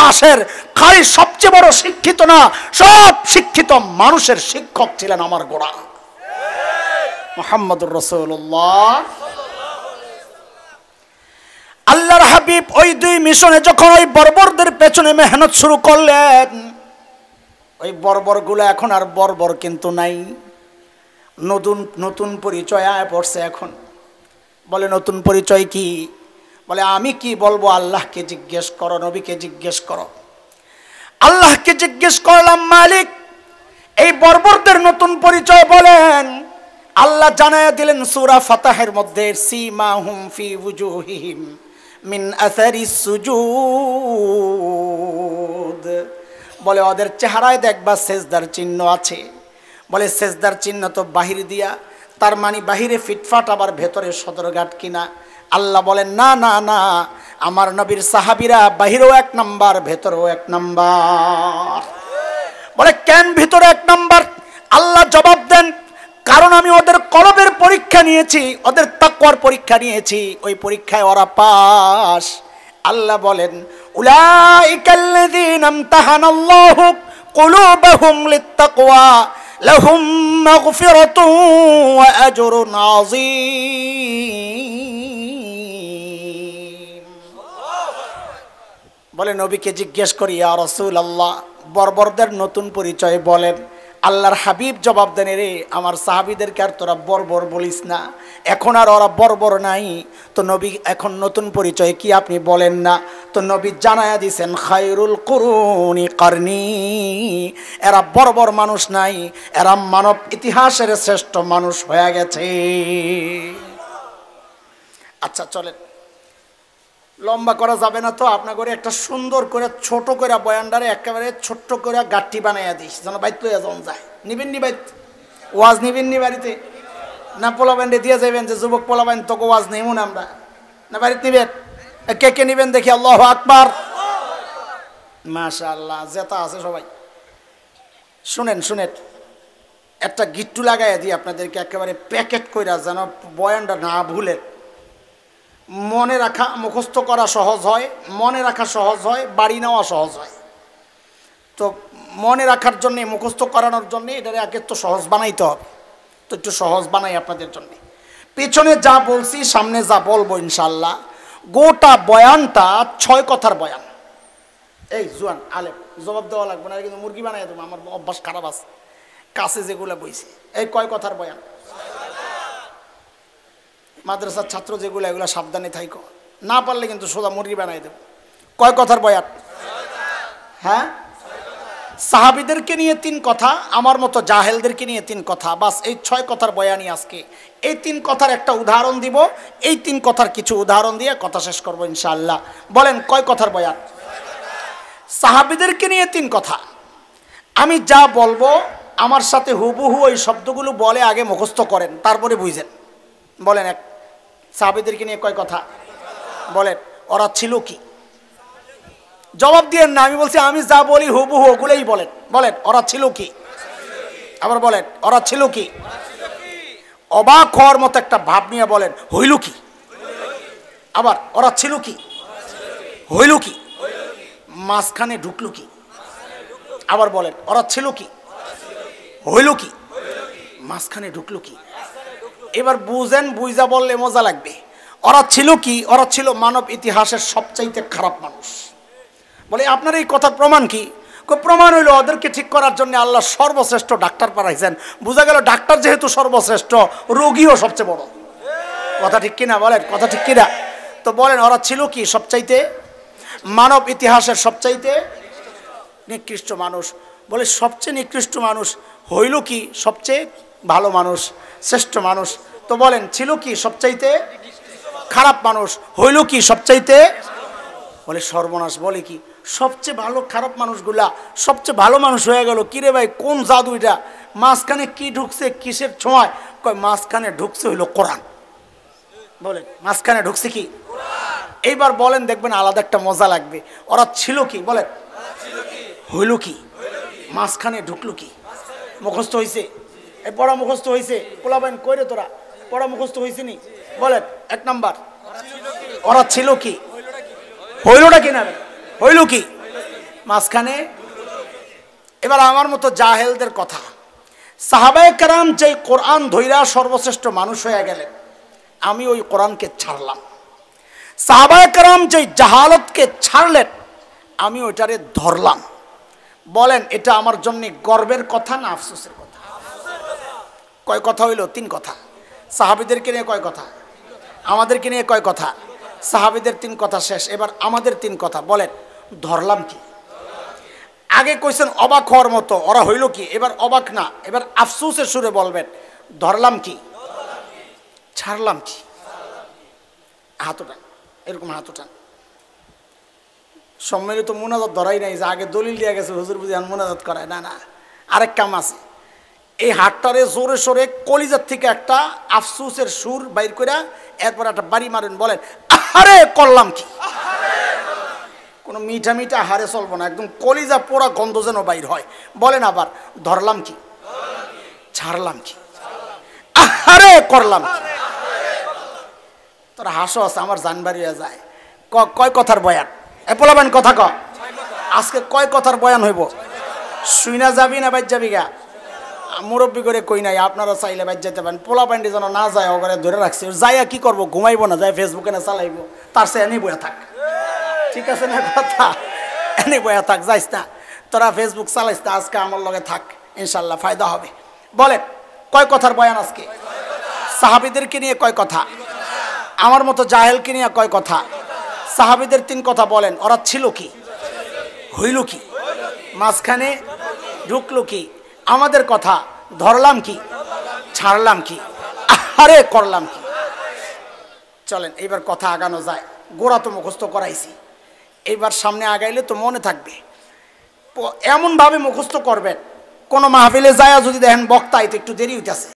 ইতিহাসের খালি সবচেয়ে বড় শিক্ষিত না, সব শিক্ষিত মানুষের শিক্ষক ছিলেন আমার গোড়া মুহাম্মদুর রাসূলুল্লাহ। আল্লাহর হাবিব ওই দুই মিশনে যখন ওই বর্বরদের পেছনে মেহনত শুরু করলেন, ওই বর্বরগুলো এখন আর বর্বর কিন্তু নাই, নতুন নতুন পরিচয় আয় পড়ছে। এখন বলে নতুন পরিচয় কি? বলে আমি কি বলবো, আল্লাহকে জিজ্ঞেস করো, নবীকে জিজ্ঞেস করো। আল্লাহকে জিজ্ঞেস করলাম, মালিক এই বর্বরদের নতুন পরিচয় বলেন। আল্লাহ জানায়া দিলেন সূরা ফাতাহের মধ্যে, সীমাহুম ফি ওয়ুজুহিহিম মিন আসারিস সুজুদ। বলে ওদের চেহারায় দেখবা সেজদার চিহ্ন আছে। বলে সেজদার চিহ্ন তো বাহির দিয়া, তার মানে বাহিরে ফিটফাট আবার ভেতরে সদরঘাট কিনা? আল্লাহ বলেন না না না, আমার নবীর সাহাবীরা বাহিরেও এক নাম্বার, ভেতরেও এক নাম্বার। বলে কেন ভিতরে এক নাম্বার? আল্লাহ জবাব দেন, কারণ আমি ওদের কলবের পরীক্ষা নিয়েছি, ওদের তাকওয়ার পরীক্ষা নিয়েছি, ওই পরীক্ষায় ওরা পাস। আল্লাহ বলেন উলাইকাল্লাযীনা ইমতাহানাল্লাহু কুলুবাহুম লিত্তাকওয়া লাহুম মাগফিরাতুন ওয়া আজরুন আযীম। বলে নবীকে জিজ্ঞেস করি, ইয়া রাসূলুল্লাহ বর্বরদের নতুন পরিচয় বলেন। আল্লাহর হাবিব জবাব দেন, রে আমার সাহাবীদেরকে আর তোরা বর্বর বলিস না, এখন আর ওরা বর্বর নাই। তো নবী এখন নতুন পরিচয় কি আপনি বলেন না? তো নবী জানায়া দিয়েছেন, খায়রুল কুরুনি কারনি, এরা বর্বর মানুষ নাই, এরা মানব ইতিহাসের শ্রেষ্ঠ মানুষ হয়ে গেছে। আচ্ছা চলেন, লম্বা করা যাবে না তো, আপনার করে একটা সুন্দর করে ছোট করে বয়ানটারে একেবারে ছোট্ট করে গাঠি বানাইয়া দিস, যেন বাইত লইয়া যাওয়া যায়। নিবেন নি বাইত? ওয়াজ নিবেন নি বাড়িতে? না পোলাবেন দিয়ে যাবেন যে যুবক পোলাবেন তোকে ওয়াজ নেমুন আমরা, না বাড়িতে নিবেন? কে কে নিবেন দেখি? আল্লাহু আকবার, মাশাআল্লাহ, জেতা আছে সবাই। শুনেন শুনেন, একটা গিট্টু লাগাইয়া দিই আপনাদেরকে, একেবারে প্যাকেট কইরা, যেন বয়ানটা না ভুলেন। মনে রাখা মুখস্থ করা সহজ হয়, মনে রাখা সহজ হয়, বাড়ি নেওয়া সহজ হয়। তো মনে রাখার জন্যে, মুখস্থ করানোর জন্যে এটারে আগে তো সহজ বানাইতে হবে। তো একটু সহজ বানাই আপনাদের জন্যে। পেছনে যা বলছি সামনে যা বলবো ইনশাল্লাহ, গোটা বয়ানটা 6 কথার বয়ান। এই জুয়ান আলেম জবাব দেওয়া লাগবে না, কিন্তু মুরগি বানাই দেবো, আমার অভ্যাস খারাপ আছে। কাছে যেগুলো বইছে, এই কয় কথার বয়ান? মাদ্রাসার ছাত্র যেগুলো, এগুলো সাবধানে থাইকো, না পারলে কিন্তু সোজা মুরগি বানাই দেব। কয় কথার বয়ান? হ্যাঁ, সাহাবীদেরকে নিয়ে 3 কথা, আমার মতো জাহেলদেরকে নিয়ে 3 কথা, বাস এই 6 কথার বয়ানই আজকে। এই 3 কথার একটা উদাহরণ দিব, এই 3 কথার কিছু উদাহরণ দিয়ে কথা শেষ করবো ইনশাআল্লাহ। বলেন কয় কথার বয়ান? সাহাবীদেরকে নিয়ে 3 কথা। আমি যা বলবো আমার সাথে হুবহু ওই শব্দগুলো বলে আগে মুখস্থ করেন, তারপরে বুঝেন। বলেন এক সাহাবীদেরকে নিয়ে কয় কথা? বলেন ওরা ছিল কি? জবাব দিয়েন না, আমি বলছি আমি যা বলি হুবহু ওগুলোই বলেন। বলেন ওরা ছিল কি? আবার বলেন ওরা ছিল কি? অবাক হওয়ার মতো একটা ভাব নিয়ে বলেন হইল কি? আবার ওরা ছিল কি? হইল কি? মাঝখানে ঢুকলো কি? আবার বলেন ওরা ছিল কি? হইল কি? মাঝখানে ঢুকলো কি? এবার বুঝেন, বুঝা বললে মজা লাগবে। ওরা ছিল কি? ওরা ছিল মানব ইতিহাসের সবচাইতে খারাপ মানুষ। বলে আপনার এই কথার প্রমাণ কি? প্রমাণ হইল ওদেরকে ঠিক করার জন্য আল্লাহ সর্বশ্রেষ্ঠ ডাক্তার পাঠাইছেন। বোঝা গেল ডাক্তার যেহেতু সর্বশ্রেষ্ঠ, রোগীও সবচেয়ে বড়। কথা ঠিক কিনা? বলেন কথা ঠিক কিনা? তো বলেন ওরা ছিল কি? সবচাইতে মানব ইতিহাসের সবচাইতে নিকৃষ্ট মানুষ। বলে সবচেয়ে নিকৃষ্ট মানুষ হইল কি? সবচেয়ে ভালো মানুষ, শ্রেষ্ঠ মানুষ। তো বলেন ছিল কি? সবচাইতে খারাপ মানুষ। হইল কি? সবচাইতে। বলে সর্বনাশ, বলে কি? সবচেয়ে ভালো খারাপ মানুষগুলা সবচেয়ে ভালো মানুষ হয়ে গেল। কিরে ভাই কোন জাদু এটা? মাঝখানে কি ঢুকছে? কিসের ছোঁয়ায়? কয় মাঝখানে ঢুকছে হইল কোরআন। বলেন মাঝখানে ঢুকছে কি? এইবার বলেন, দেখবেন আলাদা একটা মজা লাগবে। ওরা ছিল কি? বলেন হইল কি? মাঝখানে ঢুকলো কি? মুখস্থ হয়েছে? এই পড়া মুখস্থ হয়েছে? পোলাবেন কইরে তোরা পড়া মুখস্থ হয়েছে নি? বলেন 1 নাম্বার ওরা ছিল কি? হইলটা কি? না হইল কি? মাঝখানে। এবার আমার মতো জাহেলদের কথা, সাহাবায়ে কেরাম যেই কোরআন ধইরা সর্বশ্রেষ্ঠ মানুষ হয়ে গেলেন, আমি ওই কোরআনকে ছাড়লাম। সাহাবায়ে কেরাম যেই জাহালতকে ছাড়লেন, আমি ওইটারে ধরলাম। বলেন এটা আমার জন্য গর্বের কথা না আফসোসের কথা? কয় কথা হইল? 3 কথা। সাহাবীদেরকে নিয়ে কয় কথা? আমাদেরকে নিয়ে কয় কথা? সাহাবীদের 3 কথা শেষ, এবার আমাদের 3 কথা। বলেন ধরলাম কি? আগে কইছেন অবাক হওয়ার মতো, ওরা হইল কি? এবার অবাক না, এবার আফসোসের সুরে বলবেন ধরলাম কি, ছাড়লাম কি। হাত উঠান, এরকম হাত উঠান। সম্মিলিত মুনাজাত ধরাই নাই, যে আগে দলিল দিয়ে গেছে হুজুর বুঝি মুনাজাত করায় না। না, আরেক কাম আছে। এই হাতটারে জোরে সোরে কলিজার থেকে একটা আফসোসের সুর বাইর করে এরপর একটা বাড়ি মারেন। বলেন আরে করলাম কি। কোনো মিঠা মিঠা হারে চলবো না, একদম কলিজা পোড়া গন্ধ যেন বাইর হয়। বলেন আবার ধরলাম কি, ছাড়লাম কি, আরে করলাম কি। তোরা হাসো আছে, আমার জানবাড়ি হয়ে যায়। কয় কথার বয়ান? পোলাবেন কথা ক। আজকে কয় কথার বয়ান হইব? শুইনা যাবি না বাইর যাবি গা? মুরব্বী করে কই নাই, আপনারা চাইলে বাইর যেতে পারেন। পোলা প্যান্ডি যেন না যায়, ওখানে ধরে রাখছি। যাইয়া কি করবো? ঘুমাইবো না, যাই ফেসবুকে না চালাইবো। তার সে এনে বয়া থাক, ঠিক আছে না কথা? এনে বয়া থাক, যাইস না তোরা ফেসবুক চালাইস না, আজকে আমার লগে থাক, ইনশাল্লাহ ফায়দা হবে। বলেন কয় কথার বয়ান আজকে? সাহাবীদেরকে নিয়ে কয় কথা? আমার মতো জাহেলকে নিয়ে কয় কথা? সাহাবীদের 3 কথা। বলেন ওরা ছিল কি, হইল কি, মাঝখানে ঢুকলো কি? আমাদের কথা ধরলাম কি, ছাড়লাম কি, আরে করলাম কি। চলেন এইবার কথা আগানো যায়। গোড়া তো মুখস্থ করাইছি, এইবার সামনে আগাইলে তো মনে থাকবে। এমনভাবে মুখস্থ করবেন, কোনো মাহফিলে যায় যদি দেখেন বক্তা আইতে একটু দেরি হইতেছে,